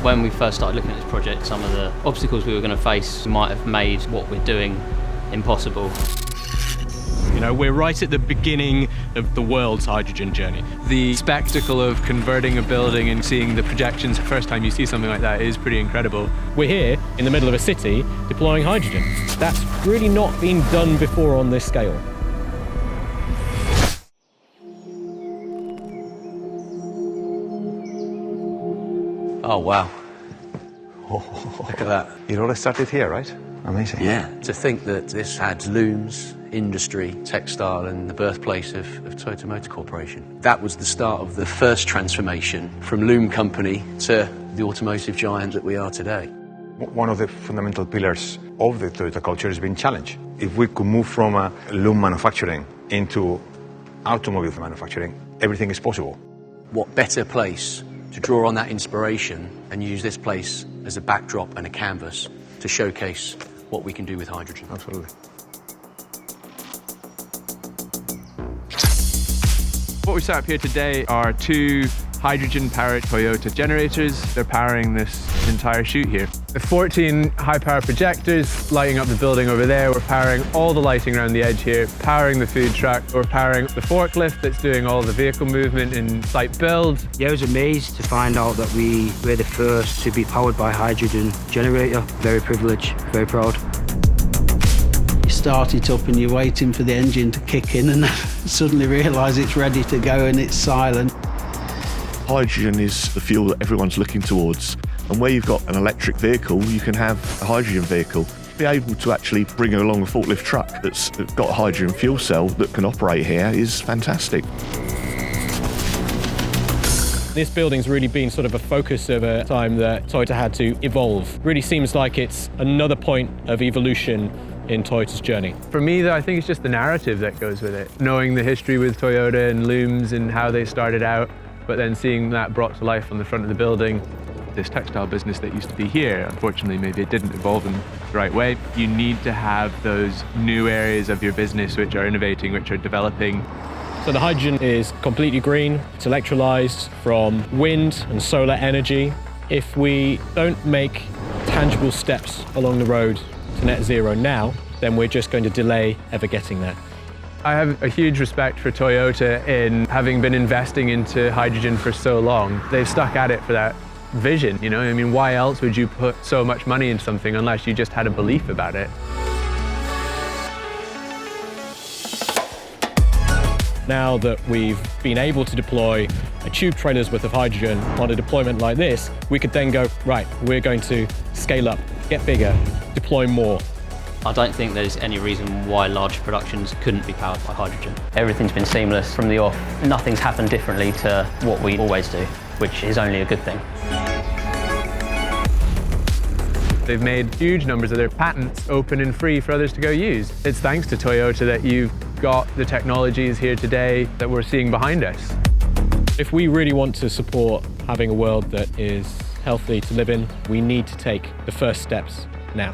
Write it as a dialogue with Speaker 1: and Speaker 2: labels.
Speaker 1: When we first started looking at this project, some of the obstacles we were going to face might have made what we're doing impossible.
Speaker 2: You know, we're right at the beginning of the world's hydrogen journey. The spectacle of converting a building and seeing the projections the first time you see something like that is pretty incredible.
Speaker 3: We're here in the middle of a city deploying hydrogen. That's really not been done before on this scale.
Speaker 4: Oh, wow. Look at that.
Speaker 5: It all started here, right? Amazing.
Speaker 4: Yeah. To think that this had looms, industry, textile, and the birthplace of Toyota Motor Corporation. That was the start of the first transformation from loom company to the automotive giant that we are today.
Speaker 5: One of the fundamental pillars of the Toyota culture has been challenge. If we could move from loom manufacturing into automobile manufacturing, everything is possible.
Speaker 4: What better place to draw on that inspiration and use this place as a backdrop and a canvas to showcase what we can do with hydrogen.
Speaker 5: Absolutely.
Speaker 2: What we set up here today are two hydrogen-powered Toyota generators. They're powering this entire shoot here. The 14 high-power projectors lighting up the building over there. We're powering all the lighting around the edge here, powering the food truck. We're powering the forklift that's doing all the vehicle movement in site build.
Speaker 6: Yeah, I was amazed to find out that we were the first to be powered by hydrogen generator. Very privileged, very proud.
Speaker 7: You start it up and you're waiting for the engine to kick in and suddenly realise it's ready to go and it's silent.
Speaker 8: Hydrogen is the fuel that everyone's looking towards. And where you've got an electric vehicle, you can have a hydrogen vehicle. Be able to actually bring along a forklift truck that's got a hydrogen fuel cell that can operate here is fantastic.
Speaker 3: This building's really been sort of a focus of a time that Toyota had to evolve. Really seems like it's another point of evolution in Toyota's journey.
Speaker 2: For me, though, I think it's just the narrative that goes with it. Knowing the history with Toyota and looms and how they started out, but then seeing that brought to life on the front of the building. This textile business that used to be here, unfortunately, maybe it didn't evolve in the right way. You need to have those new areas of your business which are innovating, which are developing.
Speaker 3: So the hydrogen is completely green. It's electrolyzed from wind and solar energy. If we don't make tangible steps along the road to net zero now, then we're just going to delay ever getting there.
Speaker 2: I have a huge respect for Toyota in having been investing into hydrogen for so long. They've stuck at it for that vision, you know? I mean, why else would you put so much money into something unless you just had a belief about it?
Speaker 3: Now that we've been able to deploy a tube trailer's worth of hydrogen on a deployment like this, we could then go, right, we're going to scale up, get bigger, deploy more.
Speaker 1: I don't think there's any reason why large productions couldn't be powered by hydrogen. Everything's been seamless from the off. Nothing's happened differently to what we always do, which is only a good thing.
Speaker 2: They've made huge numbers of their patents open and free for others to go use. It's thanks to Toyota that you've got the technologies here today that we're seeing behind us.
Speaker 3: If we really want to support having a world that is healthy to live in, we need to take the first steps now.